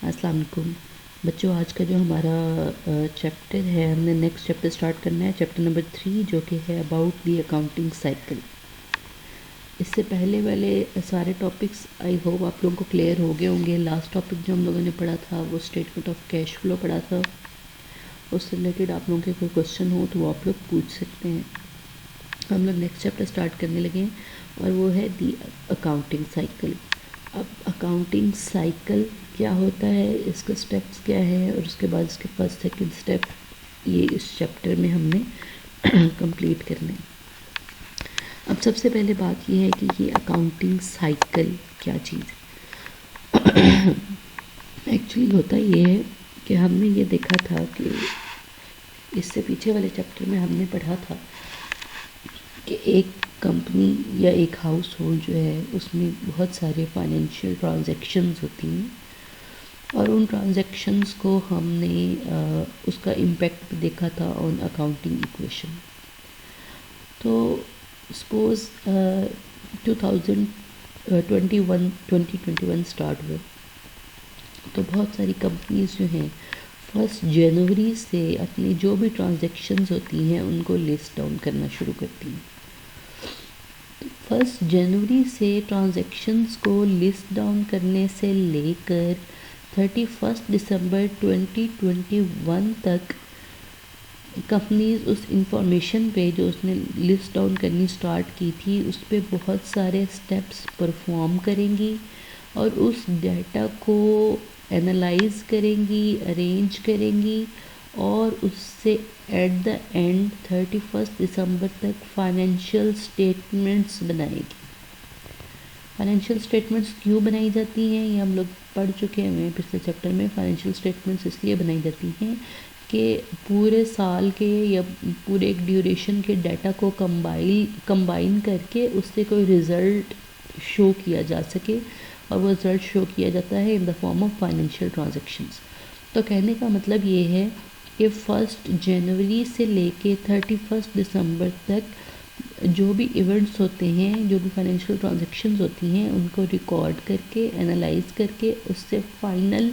अस्सलाम वालेकुम बच्चों। आज का जो हमारा चैप्टर है, हमने नेक्स्ट चैप्टर स्टार्ट करना है, चैप्टर नंबर 3, जो कि है अबाउट दी अकाउंटिंग साइकिल। इससे पहले वाले सारे टॉपिक्स आई होप आप लोगों को क्लियर हो गए होंगे। लास्ट टॉपिक जो हम लोगों ने पढ़ा था वो स्टेटमेंट ऑफ कैश फ्लो पढ़ा था। उससे रिलेटेड आप लोगों के कोई क्वेश्चन हो तो वो आप लोग पूछ सकते हैं। हम लोग नेक्स्ट चैप्टर स्टार्ट करने लगे हैं और वो है दी अकाउंटिंग साइकिल। अब अकाउंटिंग साइकिल क्या होता है, इसके स्टेप्स क्या है और उसके बाद इसके फर्स्ट सेकंड स्टेप ये इस चैप्टर में हमने कंप्लीट करने। अब सबसे पहले बात ये है कि ये अकाउंटिंग साइकिल क्या चीज़ एक्चुअली होता ये है कि हमने ये देखा था कि इससे पीछे वाले चैप्टर में हमने पढ़ा था कि एक कंपनी या एक हाउस होल्ड जो है उसमें बहुत सारे फाइनेंशियल ट्रांजैक्शंस होती हैं और उन ट्रांजैक्शंस को हमने उसका इम्पेक्ट देखा था ऑन अकाउंटिंग इक्वेशन। तो सपोज़ 2021 स्टार्ट हुए तो बहुत सारी कंपनीज जो हैं 1 जनवरी से अपनी जो भी ट्रांजैक्शंस होती हैं उनको लिस्ट डाउन करना शुरू करती हैं। 1 जनवरी से ट्रांजैक्शंस को लिस्ट डाउन करने से लेकर 31 दिसंबर 2021 तक कंपनीज उस इंफॉर्मेशन पे जो उसने लिस्ट डाउन करनी स्टार्ट की थी उस पर बहुत सारे स्टेप्स परफॉर्म करेंगी और उस डाटा को एनालाइज करेंगी, अरेंज करेंगी और उससे एट द एंड 31 दिसंबर तक फाइनेंशियल स्टेटमेंट्स बनाएगी। फाइनेंशियल स्टेटमेंट्स क्यों बनाई जाती हैं ये हम लोग पढ़ चुके हैं पिछले चैप्टर में। फाइनेंशियल स्टेटमेंट्स इसलिए बनाई जाती हैं कि पूरे साल के या पूरे एक ड्यूरेशन के डाटा को कंबाइन करके उससे कोई रिज़ल्ट शो किया जा सके और वो रिज़ल्ट शो किया जाता है in the form of financial transactions. तो कहने का मतलब ये है कि 1 जनवरी से लेके 31 दिसंबर तक जो भी इवेंट्स होते हैं, जो भी फाइनेंशियल ट्रांजैक्शंस होती हैं, उनको रिकॉर्ड करके एनालाइज करके उससे फाइनल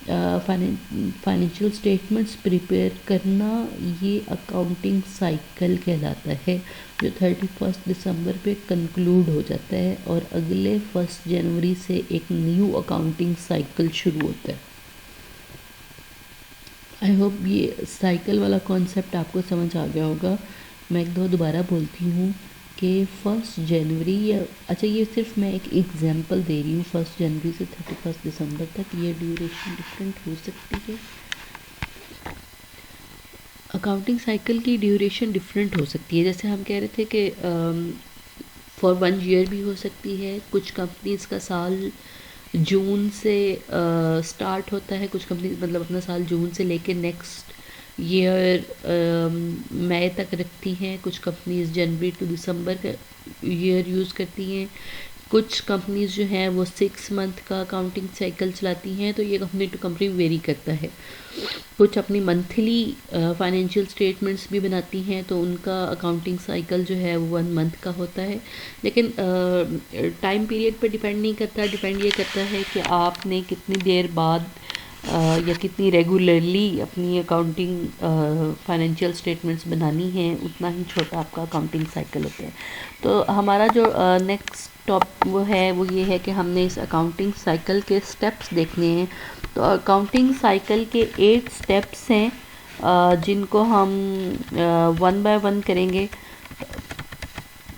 फाइनेंशियल स्टेटमेंट्स प्रिपेयर करना, ये अकाउंटिंग साइकिल कहलाता है, जो 31 दिसंबर पे कंक्लूड हो जाता है और अगले 1 जनवरी से एक न्यू अकाउंटिंग साइकिल शुरू होता है। आई होप ये साइकिल वाला कॉन्सेप्ट आपको समझ आ गया होगा। मैं एक दो दोबारा बोलती हूँ कि 1 जनवरी या अच्छा, ये सिर्फ मैं एक एग्जांपल दे रही हूँ। 1 जनवरी से 31 दिसंबर तक ये ड्यूरेशन डिफरेंट हो सकती है। अकाउंटिंग साइकिल की ड्यूरेशन डिफरेंट हो सकती है। जैसे हम कह रहे थे कि फॉर 1 ईयर भी हो सकती है। कुछ कंपनीज का साल जून से स्टार्ट होता है, कुछ कंपनी मतलब अपना साल जून से लेके नेक्स्ट ईयर मई तक रखती हैं। कुछ कंपनीज जनवरी टू दिसंबर का ईयर यूज़ करती हैं। कुछ कंपनीज जो हैं वो 6 मंथ का अकाउंटिंग साइकिल चलाती हैं। तो ये कंपनी टू कंपनी वेरी करता है। कुछ अपनी मंथली फाइनेंशियल स्टेटमेंट्स भी बनाती हैं तो उनका अकाउंटिंग साइकिल जो है वो 1 मंथ का होता है। लेकिन टाइम पीरियड पे डिपेंड नहीं करता। डिपेंड ये करता है कि आपने कितनी देर बाद या कितनी रेगुलरली अपनी अकाउंटिंग फाइनेंशियल स्टेटमेंट्स बनानी है, उतना ही छोटा आपका अकाउंटिंग साइकिल होता है। तो हमारा जो नेक्स्ट टॉप वो ये है कि हमने इस अकाउंटिंग साइकिल के स्टेप्स देखने हैं। तो अकाउंटिंग साइकिल के 8 स्टेप्स हैं जिनको हम 1 बाय 1 करेंगे।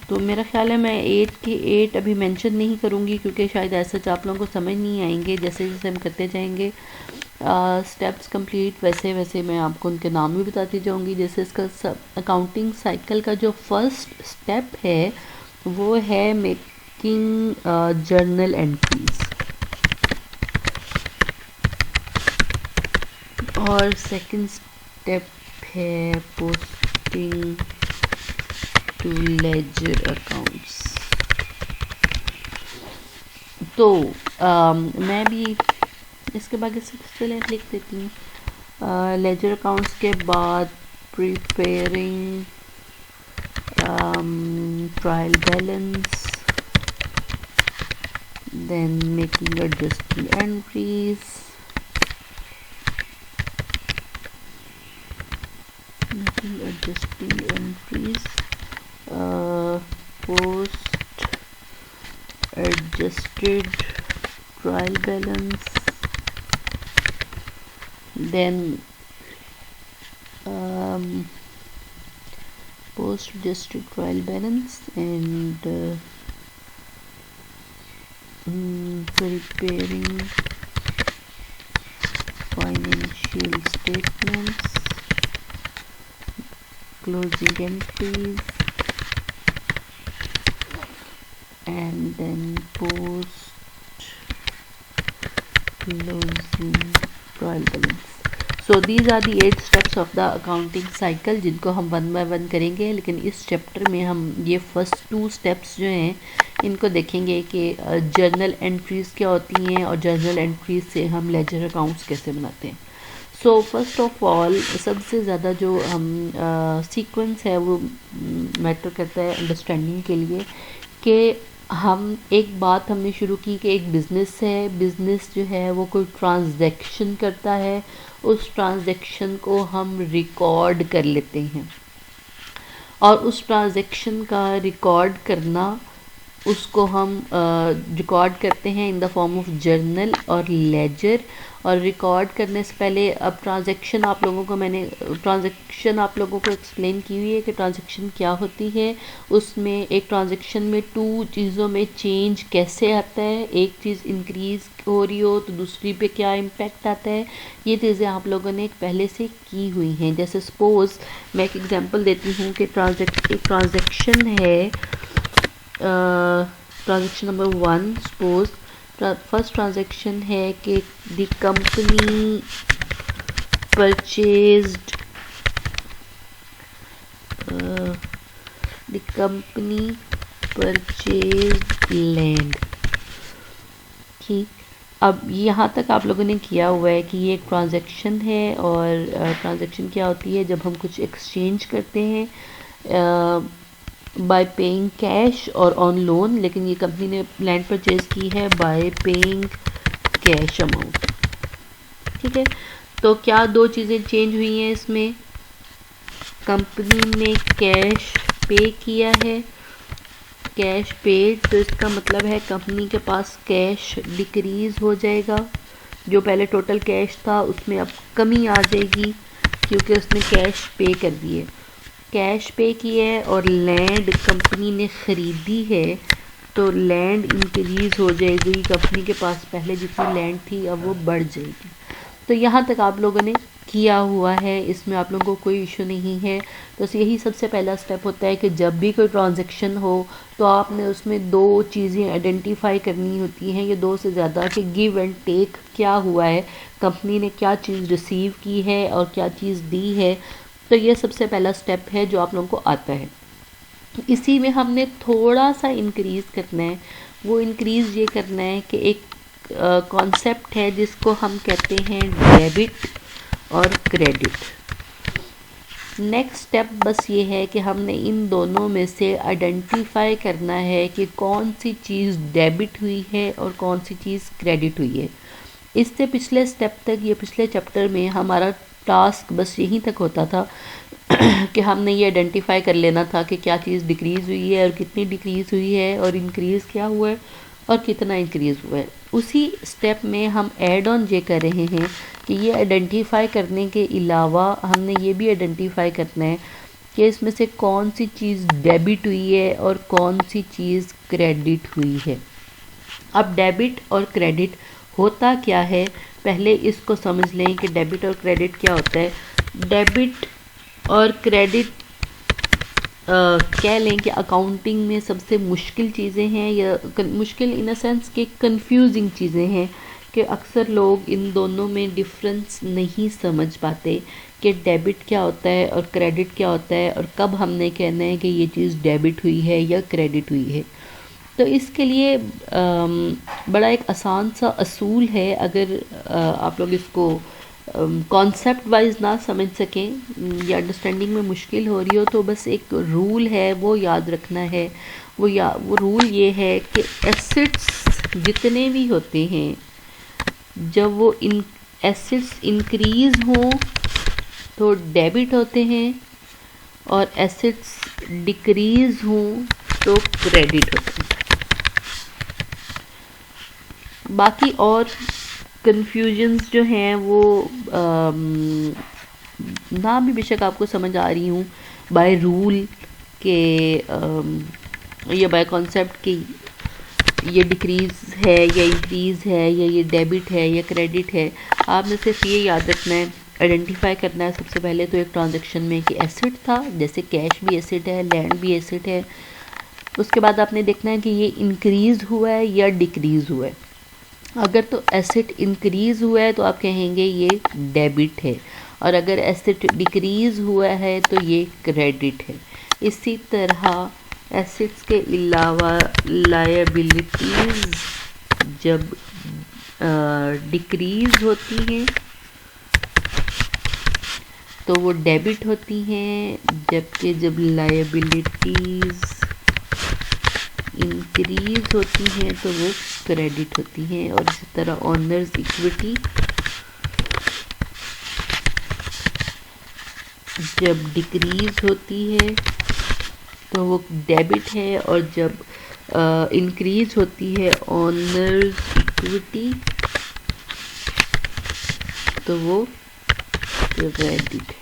तो मेरा ख्याल है मैं 8 के 8 अभी मेंशन नहीं करूँगी क्योंकि शायद ऐसा आप लोगों को समझ नहीं आएंगे। जैसे जैसे हम करते जाएंगे स्टेप्स कंप्लीट, वैसे वैसे मैं आपको उनके नाम भी बताती जाऊँगी। जैसे इसका अकाउंटिंग साइकिल का जो फर्स्ट स्टेप है वो है मेकिंग जर्नल एंट्रीज, और सेकंड स्टेप है पोस्टिंग टू लेजर अकाउंट्स। तो मैं भी इसके बाद चले लिख देती हूँ। लेजर अकाउंट्स के बाद preparing trial balance, then making adjusting entries, adjusting entries, post adjusted trial balance, then post adjusted trial balance, and preparing financial statements, closing entries, and then post closing trial balance. So these are the 8 steps of the accounting cycle, जिनको हम one by one करेंगे, लेकिन इस chapter में हम ये first 2 steps जो हैं इनको देखेंगे कि जर्नल एंट्रीज़ क्या होती हैं और जर्नल एंट्रीज से हम लेजर अकाउंट्स कैसे बनाते हैं। सो फर्स्ट ऑफ ऑल सबसे ज़्यादा जो हम सीक्वेंस है वो मैटर करता है अंडरस्टैंडिंग के लिए कि हम एक बात हमने शुरू की कि एक बिज़नेस है, बिज़नेस जो है वो कोई ट्रांजैक्शन करता है, उस ट्रांजैक्शन को हम रिकॉर्ड कर लेते हैं और उस ट्रांजैक्शन का रिकॉर्ड करना उसको हम रिकॉर्ड करते हैं in the form of journal और लेजर। और रिकॉर्ड करने से पहले अब ट्रांजैक्शन आप लोगों को एक्सप्लेन की हुई है कि ट्रांजैक्शन क्या होती है। उसमें एक ट्रांजैक्शन में 2 चीज़ों में चेंज कैसे आता है, एक चीज़ इंक्रीज़ हो रही हो तो दूसरी पे क्या इम्पैक्ट आता है, ये चीज़ें आप लोगों ने पहले से की हुई हैं। जैसे सपोज़ मैं एक एग्जांपल देती हूँ कि एक ट्रांजैक्शन है, transaction number 1, suppose first transaction है कि द कंपनी परचेज्ड लैंड। ठीक, अब यहाँ तक आप लोगों ने किया हुआ है कि ये एक ट्रांजैक्शन है और ट्रांजैक्शन क्या होती है जब हम कुछ एक्सचेंज करते हैं बाय पेइंग कैश और ऑन लोन, लेकिन ये कंपनी ने लैंड परचेज की है बाय पेइंग कैश अमाउंट। ठीक है, तो क्या 2 चीज़ें चेंज हुई हैं इसमें, कंपनी ने कैश पे किया है, कैश पेड, तो इसका मतलब है कंपनी के पास कैश डिक्रीज़ हो जाएगा, जो पहले टोटल कैश था उसमें अब कमी आ जाएगी क्योंकि उसने कैश पे कर दिए, कैश पे की है और लैंड कंपनी ने ख़रीदी है तो लैंड इंक्रीज़ हो जाएगी, कंपनी के पास पहले जितनी लैंड थी अब वो बढ़ जाएगी। तो यहाँ तक आप लोगों ने किया हुआ है, इसमें आप लोगों को कोई इशू नहीं है। तो यही सबसे पहला स्टेप होता है कि जब भी कोई ट्रांजैक्शन हो तो आपने उसमें 2 चीज़ें आइडेंटिफाई करनी होती हैं, ये 2 से ज़्यादा, कि गिव एंड टेक क्या हुआ है, कंपनी ने क्या चीज़ रिसीव की है और क्या चीज़ दी है। तो ये सबसे पहला स्टेप है जो आप लोगों को आता है। इसी में हमने थोड़ा सा इंक्रीज़ करना है, वो इंक्रीज़ ये करना है कि एक कॉन्सेप्ट है जिसको हम कहते हैं डेबिट और क्रेडिट। नेक्स्ट स्टेप बस ये है कि हमने इन दोनों में से आइडेंटिफाई करना है कि कौन सी चीज़ डेबिट हुई है और कौन सी चीज़ क्रेडिट हुई है। इससे पिछले स्टेप तक, ये पिछले चैप्टर में हमारा टास्क बस यहीं तक होता था कि हमने ये आइडेंटिफाई कर लेना था कि क्या चीज़ डिक्रीज़ हुई है और कितनी डिक्रीज़ हुई है और इंक्रीज़ क्या हुआ है और कितना इंक्रीज़ हुआ है। उसी स्टेप में हम ऐड ऑन ये कर रहे हैं कि ये आइडेंटिफाई करने के अलावा हमने ये भी आइडेंटिफाई करना है कि इसमें से कौन सी चीज़ डेबिट हुई है और कौन सी चीज़ क्रेडिट हुई है। अब डेबिट और क्रेडिट होता क्या है, पहले इसको समझ लें कि डेबिट और क्रेडिट क्या होता है। डेबिट और क्रेडिट कह लें कि अकाउंटिंग में सबसे मुश्किल चीज़ें हैं, या मुश्किल इन अ सेंस कि कंफ्यूजिंग चीज़ें हैं कि अक्सर लोग इन दोनों में डिफरेंस नहीं समझ पाते कि डेबिट क्या होता है और क्रेडिट क्या होता है और कब हमने कहना है कि ये चीज़ डेबिट हुई है या क्रेडिट हुई है। तो इसके लिए बड़ा एक आसान सा असूल है, अगर आप लोग इसको कॉन्सेप्ट वाइज ना समझ सकें या अंडरस्टैंडिंग में मुश्किल हो रही हो तो बस एक रूल है वो याद रखना है। वो रूल ये है कि एसेट्स जितने भी होते हैं, जब वो एसेट्स इंक्रीज़ हों तो डेबिट होते हैं और एसेट्स डिक्रीज हों तो क्रेडिट होते हैं। बाकी और कन्फ्यूजन्स जो हैं वो ना भी बेशक आपको समझ आ रही हूँ बाय रूल के या बाय कॉन्सेप्ट के ये डिक्रीज़ है या इंक्रीज़ है या ये डेबिट है या क्रेडिट है, आपने सिर्फ ये याद रखना है, आइडेंटिफाई करना है सबसे पहले तो एक ट्रांजैक्शन में कि एसेट था, जैसे कैश भी एसेट है, लैंड भी एसेट है। उसके बाद आपने देखना है कि ये इंक्रीज़ हुआ है या डिक्रीज़ हुआ है। अगर तो एसेट इंक्रीज़ हुआ है तो आप कहेंगे ये डेबिट है, और अगर एसेट डिक्रीज़ हुआ है तो ये क्रेडिट है। इसी तरह एसेट्स के अलावा लायबिलिटीज़ जब डिक्रीज़ होती हैं तो वो डेबिट होती हैं, जबकि जब लायबिलिटीज़ इंक्रीज़ होती हैं तो वो क्रेडिट होती हैं। और इसी तरह ऑनर्स इक्विटी जब डिक्रीज़ होती है तो वो डेबिट है, और जब इंक्रीज़ होती है ऑनर्स इक्विटी तो वो क्रेडिट है।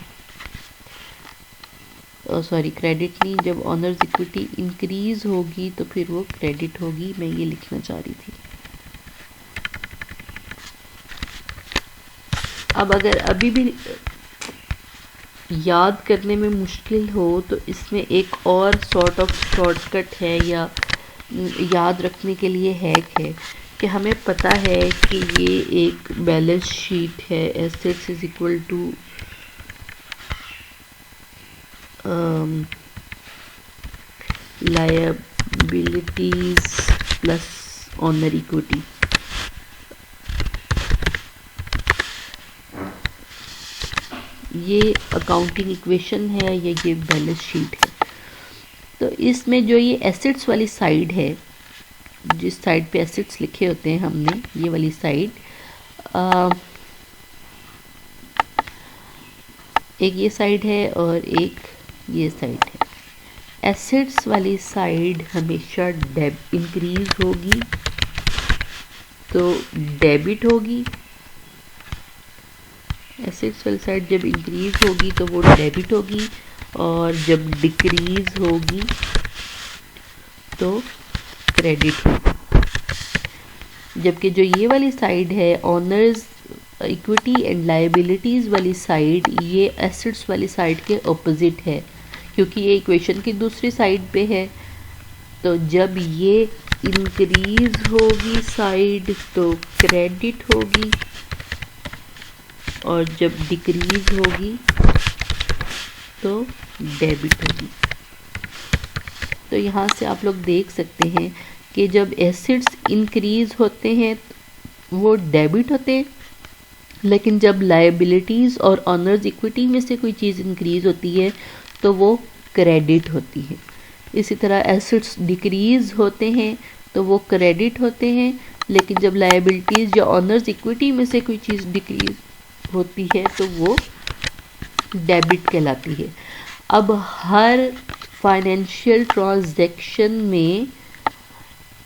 सॉरी, क्रेडिट नहीं, जब ऑनर्स इक्विटी इंक्रीज़ होगी तो फिर वो क्रेडिट होगी। मैं ये लिखना चाह रही थी। अब अगर अभी भी याद करने में मुश्किल हो तो इसमें एक और सॉर्ट ऑफ शॉर्टकट है या याद रखने के लिए हैक है कि हमें पता है कि ये एक बैलेंस शीट है, assets is equal to liabilities plus owner equity. ये अकाउंटिंग इक्वेशन है या ये बैलेंस शीट है। तो इसमें जो ये एसेट्स वाली साइड है, जिस साइड पे एसेट्स लिखे होते हैं हमने, ये वाली साइड, एक ये साइड है और एक ये साइड है। एसेट्स वाली साइड हमेशा इंक्रीज होगी तो डेबिट होगी, एसेट्स वाली साइड जब इंक्रीज होगी तो वो डेबिट होगी, और जब डिक्रीज होगी तो क्रेडिट होगी। जबकि जो ये वाली साइड है, ऑनर्स इक्विटी एंड लायबिलिटीज़ वाली साइड, ये एसेट्स वाली साइड के ऑपोजिट है, क्योंकि ये इक्वेशन की दूसरी साइड पे है। तो जब ये इंक्रीज होगी साइड तो क्रेडिट होगी, और जब डिक्रीज होगी तो डेबिट होगी। तो यहाँ से आप लोग देख सकते हैं कि जब एसेट्स इंक्रीज होते हैं वो डेबिट होते हैं, लेकिन जब लायबिलिटीज़ और ऑनर्स इक्विटी में से कोई चीज़ इंक्रीज होती है तो वो क्रेडिट होती है। इसी तरह एसेट्स डिक्रीज होते हैं तो वो क्रेडिट होते हैं, लेकिन जब लायबिलिटीज़ या ऑनर्स इक्विटी में से कोई चीज़ डिक्रीज होती है तो वो डेबिट कहलाती है। अब हर फाइनेंशियल ट्रांजैक्शन में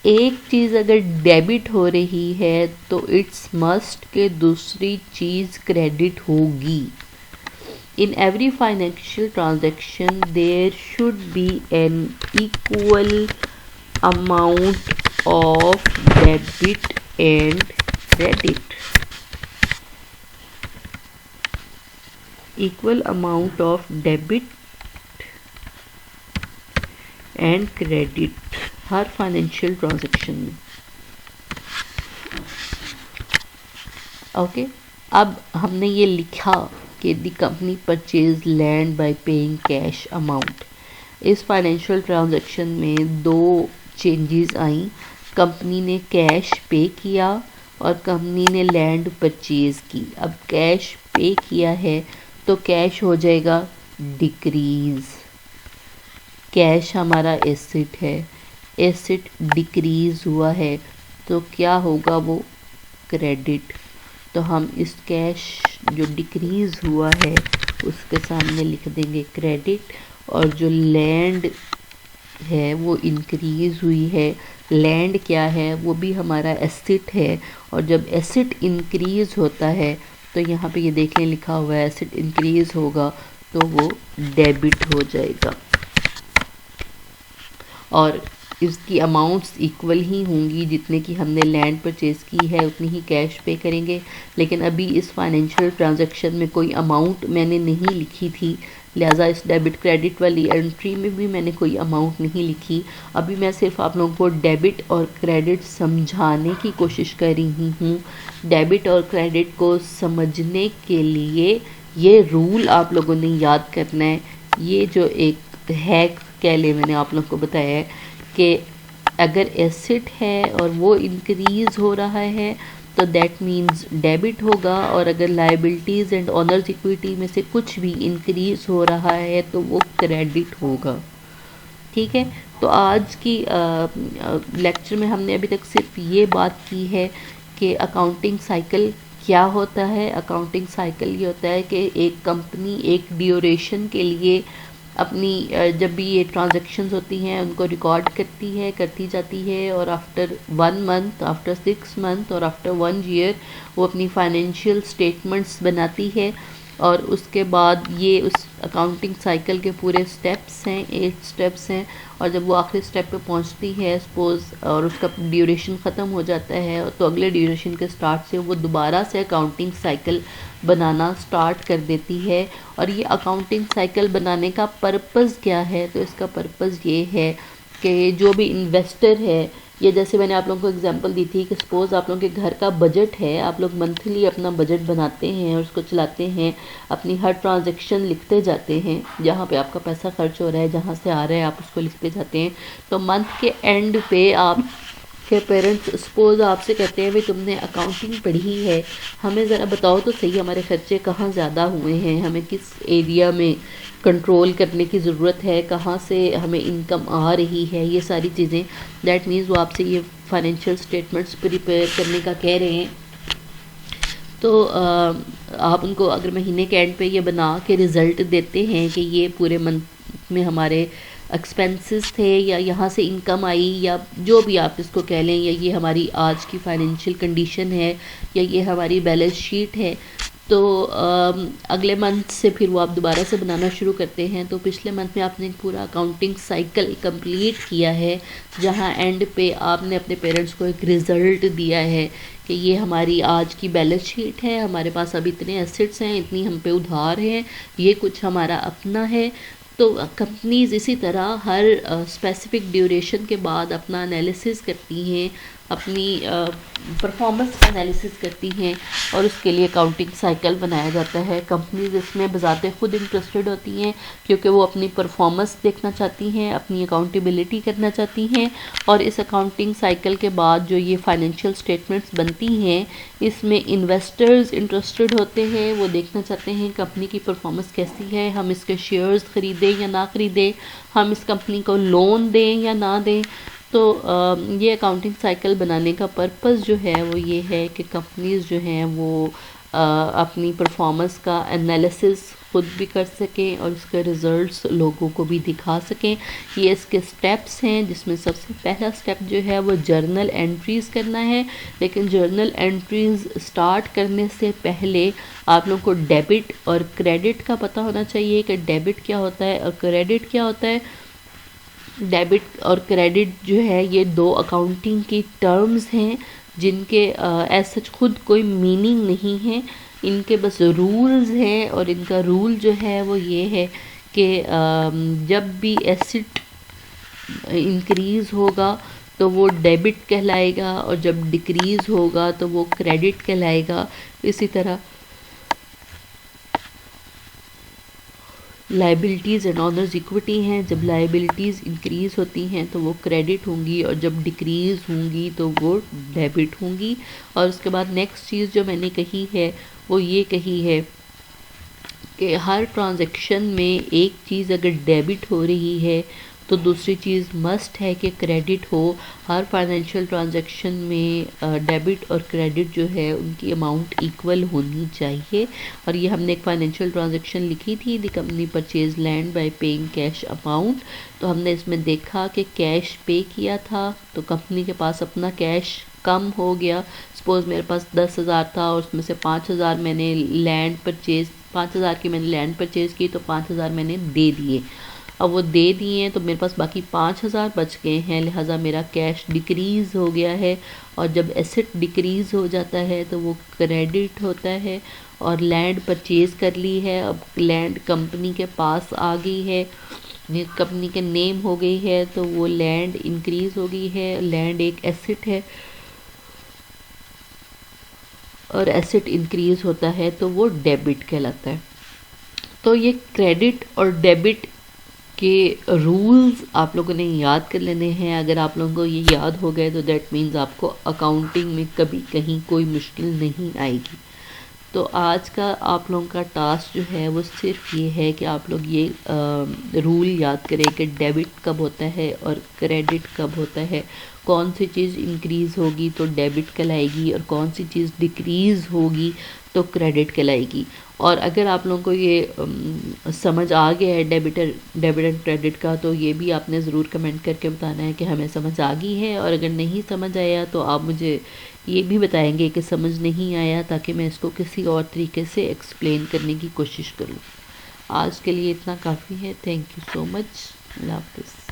एक चीज़ अगर डेबिट हो रही है तो इट्स मस्ट के दूसरी चीज़ क्रेडिट होगी। In every financial transaction there should be an equal amount of debit and credit. Equal amount of debit and credit हर फाइनेंशियल ट्रांजैक्शन में। ओके, अब हमने ये लिखा कि the company purchase land by paying cash amount. इस financial transaction में दो चेंजेस आई, कंपनी ने कैश पे किया और कंपनी ने लैंड परचेज की। अब कैश पे किया है तो कैश हो जाएगा डिक्रीज। कैश हमारा एसेट है, एसेट डिक्रीज हुआ है तो क्या होगा, वो क्रेडिट। तो हम इस कैश जो डिक्रीज हुआ है उसके सामने लिख देंगे क्रेडिट, और जो लैंड है वो इंक्रीज़ हुई है। लैंड क्या है, वो भी हमारा एसेट है, और जब एसेट इंक्रीज़ होता है तो यहाँ पे ये देखें लिखा हुआ है एसेट इंक्रीज़ होगा तो वो डेबिट हो जाएगा, और इसकी अमाउंट्स इक्वल ही होंगी, जितने की हमने लैंड परचेज़ की है उतनी ही कैश पे करेंगे। लेकिन अभी इस फाइनेंशियल ट्रांजैक्शन में कोई अमाउंट मैंने नहीं लिखी थी, लिहाजा इस डेबिट क्रेडिट वाली एंट्री में भी मैंने कोई अमाउंट नहीं लिखी। अभी मैं सिर्फ आप लोगों को डेबिट और क्रेडिट समझाने की कोशिश कर रही हूँ। डेबिट और क्रेडिट को समझने के लिए ये रूल आप लोगों ने याद करना है। ये जो एक हैक कह ले मैंने आप लोगों को बताया है कि अगर एसेट है और वो इंक्रीज़ हो रहा है तो दैट मीन्स डेबिट होगा, और अगर लाइबिलिटीज़ एंड ऑनर्स इक्विटी में से कुछ भी इंक्रीज़ हो रहा है तो वो क्रेडिट होगा। ठीक है, तो आज की लेक्चर में हमने अभी तक सिर्फ ये बात की है कि अकाउंटिंग साइकिल क्या होता है। अकाउंटिंग साइकिल ये होता है कि एक कंपनी एक ड्यूरेशन के लिए अपनी जब भी ये ट्रांजैक्शंस होती हैं उनको रिकॉर्ड करती जाती है, और आफ्टर 1 मंथ, आफ्टर 6 मंथ और आफ्टर 1 ईयर वो अपनी फाइनेंशियल स्टेटमेंट्स बनाती है। और उसके बाद ये उस अकाउंटिंग साइकिल के पूरे स्टेप्स हैं, 8 स्टेप्स हैं, और जब वो आखिरी स्टेप पे पहुंचती है सपोज़ और उसका ड्यूरेशन ख़त्म हो जाता है तो अगले ड्यूरेशन के स्टार्ट से वो दोबारा से अकाउंटिंग साइकिल बनाना स्टार्ट कर देती है। और ये अकाउंटिंग साइकिल बनाने का पर्पज़ क्या है, तो इसका पर्पज़ ये है कि जो भी इन्वेस्टर है, ये जैसे मैंने आप लोगों को एग्जांपल दी थी कि सपोज़ आप लोगों के घर का बजट है, आप लोग मंथली अपना बजट बनाते हैं और उसको चलाते हैं, अपनी हर ट्रांजैक्शन लिखते जाते हैं, जहाँ पे आपका पैसा खर्च हो रहा है, जहाँ से आ रहा है आप उसको लिखते जाते हैं। तो मंथ के एंड पे आप के पेरेंट्स सपोज़ आपसे कहते हैं भाई तुमने अकाउंटिंग पढ़ी है, हमें ज़रा बताओ तो सही हमारे खर्चे कहाँ ज़्यादा हुए हैं, हमें किस एरिया में कंट्रोल करने की ज़रूरत है, कहाँ से हमें इनकम आ रही है, ये सारी चीज़ें। दैट मीन्स वो आपसे ये फाइनेंशियल स्टेटमेंट्स प्रिपेयर करने का कह रहे हैं। तो आप उनको अगर महीने के एंड पे ये बना के रिज़ल्ट देते हैं कि ये पूरे मंथ में हमारे एक्सपेंसेस थे, या यहाँ से इनकम आई, या जो भी आप इसको कह लें, या ये हमारी आज की फाइनेंशियल कंडीशन है, या ये हमारी बैलेंस शीट है, तो अगले मंथ से फिर वो आप दोबारा से बनाना शुरू करते हैं। तो पिछले मंथ में आपने पूरा अकाउंटिंग साइकिल कंप्लीट किया है, जहाँ एंड पे आपने अपने पेरेंट्स को एक रिज़ल्ट दिया है कि ये हमारी आज की बैलेंस शीट है, हमारे पास अभी इतने एसेट्स हैं, इतनी हम पे उधार हैं, ये कुछ हमारा अपना है। तो कंपनीज़ इसी तरह हर स्पेसिफिक ड्यूरेशन के बाद अपना एनालिसिस करती हैं, अपनी परफॉर्मेंस का एनालिसिस करती हैं, और उसके लिए अकाउंटिंग साइकिल बनाया जाता है। कंपनीज इसमें बजाते खुद इंटरेस्टेड होती हैं क्योंकि वो अपनी परफॉर्मेंस देखना चाहती हैं, अपनी अकाउंटेबिलिटी करना चाहती हैं, और इस अकाउंटिंग साइकिल के बाद जो ये फाइनेंशियल स्टेटमेंट्स बनती हैं इसमें इन्वेस्टर्स इंटरेस्टेड होते हैं, वो देखना चाहते हैं कंपनी की परफॉर्मेंस कैसी है, हम इसके शेयर्स ख़रीदें या ना ख़रीदें, हम इस कंपनी को लोन दें या ना दें। तो ये अकाउंटिंग साइकिल बनाने का पर्पस जो है वो ये है कि कंपनीज जो हैं वो अपनी परफॉर्मेंस का एनालिसिस खुद भी कर सकें और उसके रिज़ल्ट्स लोगों को भी दिखा सकें। ये इसके स्टेप्स हैं, जिसमें सबसे पहला स्टेप जो है वो जर्नल एंट्रीज़ करना है। लेकिन जर्नल एंट्रीज़ स्टार्ट करने से पहले आप लोगों को डेबिट और क्रेडिट का पता होना चाहिए कि डेबिट क्या होता है और क्रेडिट क्या होता है। डेबिट और क्रेडिट जो है ये दो अकाउंटिंग की टर्म्स हैं जिनके एज सच खुद कोई मीनिंग नहीं है, इनके बस रूल्स हैं। और इनका रूल जो है वो ये है कि जब भी एसेट इंक्रीज़ होगा तो वो डेबिट कहलाएगा, और जब डिक्रीज़ होगा तो वो क्रेडिट कहलाएगा। इसी तरह लाइबिलिटीज़ एंड ऑनर्स इक्विटी हैं, जब लाइबिलिटीज़ इंक्रीज़ होती हैं तो वो क्रेडिट होंगी, और जब डिक्रीज़ होंगी तो वो डेबिट होंगी। और उसके बाद नेक्स्ट चीज़ जो मैंने कही है वो ये कही है कि हर ट्रांजैक्शन में एक चीज़ अगर डेबिट हो रही है तो तो दूसरी चीज़ मस्ट है कि क्रेडिट हो। हर फाइनेंशियल ट्रांजैक्शन में डेबिट और क्रेडिट जो है उनकी अमाउंट इक्वल होनी चाहिए। और ये हमने एक फाइनेंशियल ट्रांजैक्शन लिखी थी, the company purchase land by paying cash amount. तो हमने इसमें देखा कि कैश पे किया था तो कंपनी के पास अपना कैश कम हो गया। सपोज़ मेरे पास 10,000 था और उसमें से 5,000 मैंने लैंड परचेज़ 5,000 की मैंने लैंड परचेज़ की, तो 5,000 मैंने दे दिए। अब वो दे दिए हैं तो मेरे पास बाकी 5,000 बच गए हैं, लिहाजा मेरा कैश डिक्रीज़ हो गया है। और जब एसेट डिक्रीज़ हो जाता है तो वो क्रेडिट होता है। और लैंड परचेज़ कर ली है, अब लैंड कंपनी के पास आ गई है, ये कंपनी के नेम हो गई है, तो वो लैंड इंक्रीज़ हो गई है। लैंड एक एसेट है और एसेट इंक्रीज़ होता है तो वो डेबिट कहलाता है। तो ये क्रेडिट और डेबिट के रूल्स आप लोगों ने याद कर लेने हैं। अगर आप लोगों को ये याद हो गए तो दैट मीन्स आपको अकाउंटिंग में कभी कहीं कोई मुश्किल नहीं आएगी। तो आज का आप लोगों का टास्क जो है वो सिर्फ ये है कि आप लोग ये रूल याद करें कि डेबिट कब होता है और क्रेडिट कब होता है, कौन सी चीज़ इंक्रीज़ होगी तो डेबिट कहलाएगी और कौन सी चीज़ डिक्रीज़ होगी तो क्रेडिट कहलाएगी। और अगर आप लोगों को ये समझ आ गया है डेबिट एंड क्रेडिट का, तो ये भी आपने ज़रूर कमेंट करके बताना है कि हमें समझ आ गई है। और अगर नहीं समझ आया तो आप मुझे ये भी बताएंगे कि समझ नहीं आया, ताकि मैं इसको किसी और तरीके से एक्सप्लेन करने की कोशिश करूँ। आज के लिए इतना काफ़ी है। Thank you so much. अल्लाह हाफ़िज़।